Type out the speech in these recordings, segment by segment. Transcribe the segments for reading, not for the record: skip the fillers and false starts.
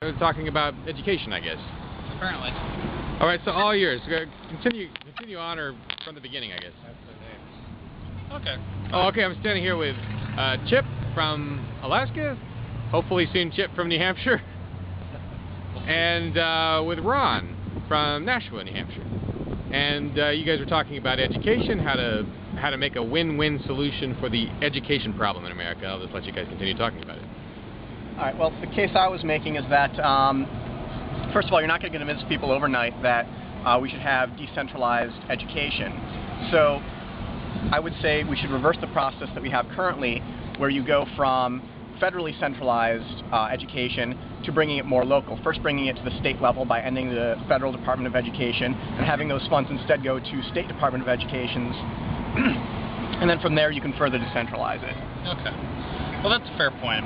Talking about education, I guess. Apparently. All right, so all yours. Continue on, or from the beginning, I guess. Okay. Oh, okay. I'm standing here with Chip from Alaska. Hopefully soon Chip from New Hampshire. And with Ron from Nashua, New Hampshire. And you guys were talking about education, how to make a win-win solution for the education problem in America. I'll just let you guys continue talking about it. All right, well, the case I was making is that, first of all, you're not going to convince people overnight that we should have decentralized education. So I would say we should reverse the process that we have currently, where you go from federally centralized education to bringing it more local. First bringing it to the state level by ending the Federal Department of Education and having those funds instead go to State Department of Educations. And then from there you can further decentralize it. Okay. Well, that's a fair point.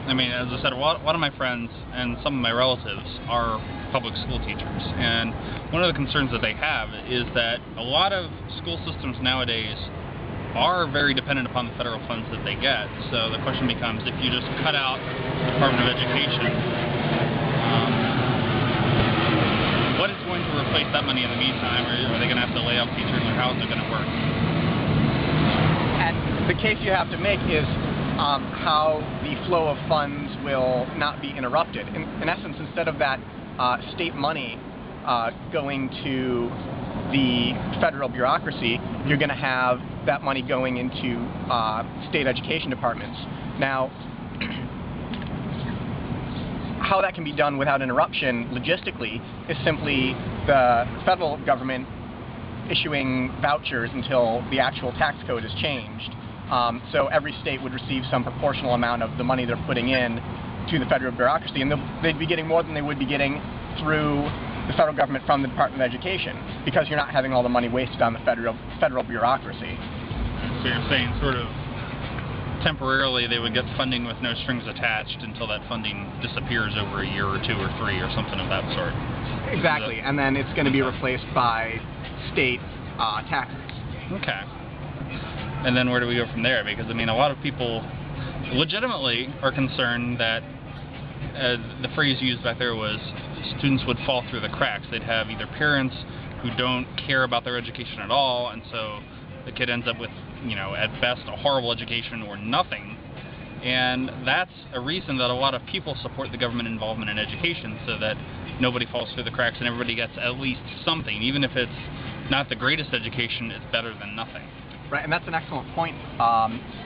As I said, a lot of my friends and some of my relatives are public school teachers, and one of the concerns that they have is that a lot of school systems nowadays are very dependent upon the federal funds that they get. So the question becomes, if you just cut out the Department of Education, what is going to replace that money in the meantime? Or are they going to have to lay off teachers, or how is it going to work? And the case you have to make is how the flow of funds will not be interrupted. In essence, instead of that state money going to the federal bureaucracy, you're going to have that money going into state education departments. Now, how that can be done without interruption logistically is simply the federal government issuing vouchers until the actual tax code is changed. So every state would receive some proportional amount of the money they're putting in to the federal bureaucracy, and they'd be getting more than they would be getting through the federal government from the Department of Education, because you're not having all the money wasted on the federal bureaucracy. So you're saying sort of temporarily they would get funding with no strings attached until that funding disappears over a year or two or three or something of that sort. Exactly, and then it's going to be replaced by state taxes. Okay. And then where do we go from there? Because, a lot of people legitimately are concerned that the phrase used back there was students would fall through the cracks. They'd have either parents who don't care about their education at all, and so the kid ends up with, at best a horrible education or nothing. And that's a reason that a lot of people support the government involvement in education, so that nobody falls through the cracks and everybody gets at least something. Even if it's not the greatest education, it's better than nothing. Right, and that's an excellent point,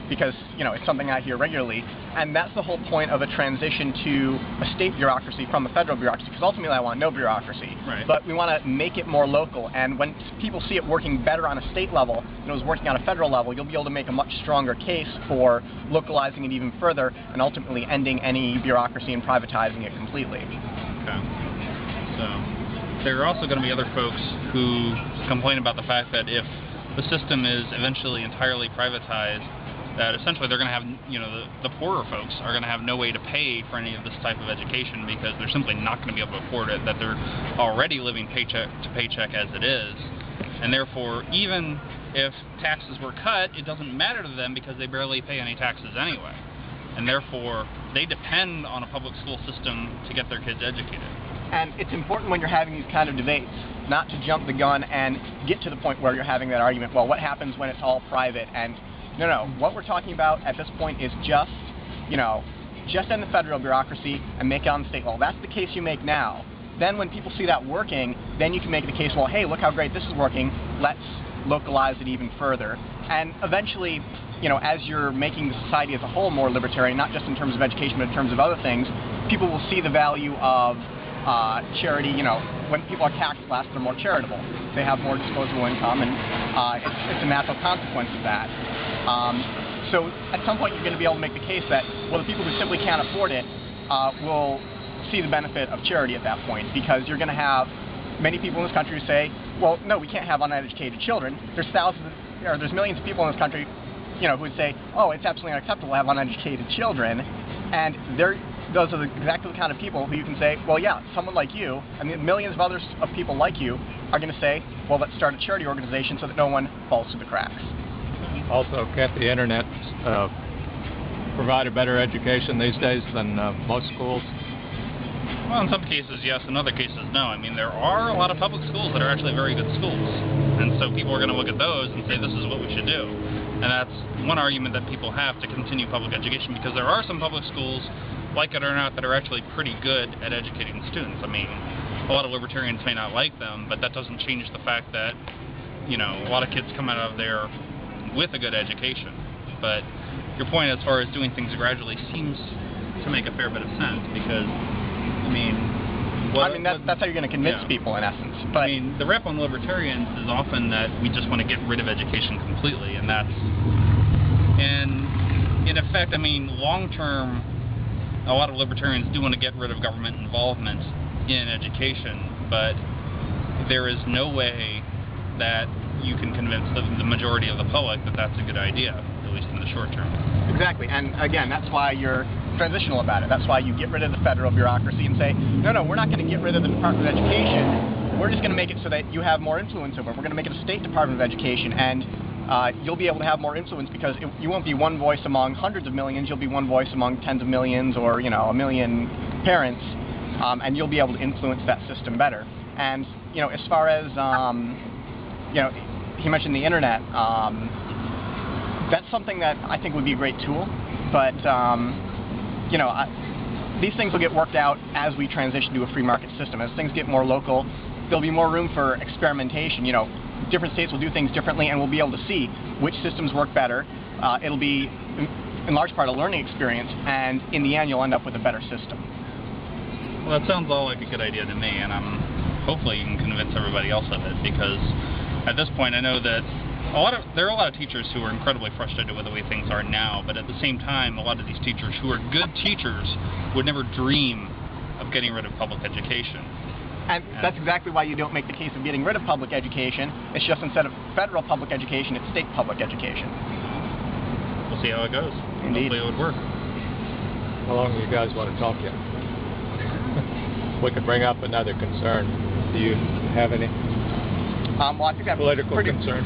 because, it's something I hear regularly, and that's the whole point of a transition to a state bureaucracy from a federal bureaucracy, because ultimately I want no bureaucracy. Right. But we want to make it more local, and when people see it working better on a state level than it was working on a federal level, you'll be able to make a much stronger case for localizing it even further, and ultimately ending any bureaucracy and privatizing it completely. Okay. So, there are also going to be other folks who complain about the fact that if the system is eventually entirely privatized, that essentially they're going to have, the poorer folks are going to have no way to pay for any of this type of education, because they're simply not going to be able to afford it, that they're already living paycheck to paycheck as it is, and therefore even if taxes were cut, it doesn't matter to them because they barely pay any taxes anyway, and therefore they depend on a public school system to get their kids educated. And it's important when you're having these kind of debates not to jump the gun and get to the point where you're having that argument, well, what happens when it's all private? And no, what we're talking about at this point is just end the federal bureaucracy and make it on the state level. That's the case you make now. Then when people see that working, then you can make the case, well, hey, look how great this is working, let's localize it even further. And eventually, as you're making the society as a whole more libertarian, not just in terms of education, but in terms of other things, people will see the value of charity. When people are taxed less, they're more charitable. They have more disposable income, and it's a natural consequence of that. So at some point you're going to be able to make the case that, well, the people who simply can't afford it will see the benefit of charity at that point, because you're going to have many people in this country who say, well, no, we can't have uneducated children. There's millions of people in this country, who would say, oh, it's absolutely unacceptable to have uneducated children, and those are exactly the kind of people who you can say, well, yeah, someone like you and the millions of others of people like you are going to say, well, let's start a charity organization so that no one falls through the cracks. Also, can't the internet provide a better education these days than most schools? Well, in some cases, yes. In other cases, no. I mean, there are a lot of public schools that are actually very good schools. And so people are going to look at those and say, this is what we should do. And that's one argument that people have to continue public education, because there are some public schools, like it or not, that are actually pretty good at educating students. I mean, a lot of libertarians may not like them, but that doesn't change the fact that, you know, a lot of kids come out of there with a good education. But your point as far as doing things gradually seems to make a fair bit of sense, because that's how you're going to convince people, in essence. But I mean, the rep on libertarians is often that we just want to get rid of education completely, and in effect, I mean, long term, a lot of libertarians do want to get rid of government involvement in education, but there is no way that you can convince the majority of the public that that's a good idea, at least in the short term. Exactly, and again, that's why you're transitional about it. That's why you get rid of the federal bureaucracy and say, no, we're not going to get rid of the Department of Education. We're just going to make it so that you have more influence over it. We're going to make it a state Department of Education, and you'll be able to have more influence, because you won't be one voice among hundreds of millions. You'll be one voice among tens of millions, or a million parents, and you'll be able to influence that system better. And as far as he mentioned the internet. That's something that I think would be a great tool, but these things will get worked out as we transition to a free market system. As things get more local, there'll be more room for experimentation. Different states will do things differently, and we'll be able to see which systems work better. It'll be, in large part, a learning experience, and in the end, you'll end up with a better system. Well, that sounds all like a good idea to me, and hopefully you can convince everybody else of it, because at this point, I know that there are a lot of teachers who are incredibly frustrated with the way things are now, but at the same time, a lot of these teachers who are good teachers would never dream of getting rid of public education. And that's exactly why you don't make the case of getting rid of public education. It's just, instead of federal public education, it's state public education. We'll see how it goes. Indeed. Hopefully it would work. How long do you guys want to talk yet? We could bring up another concern. Do you have any well, I think that's political concern?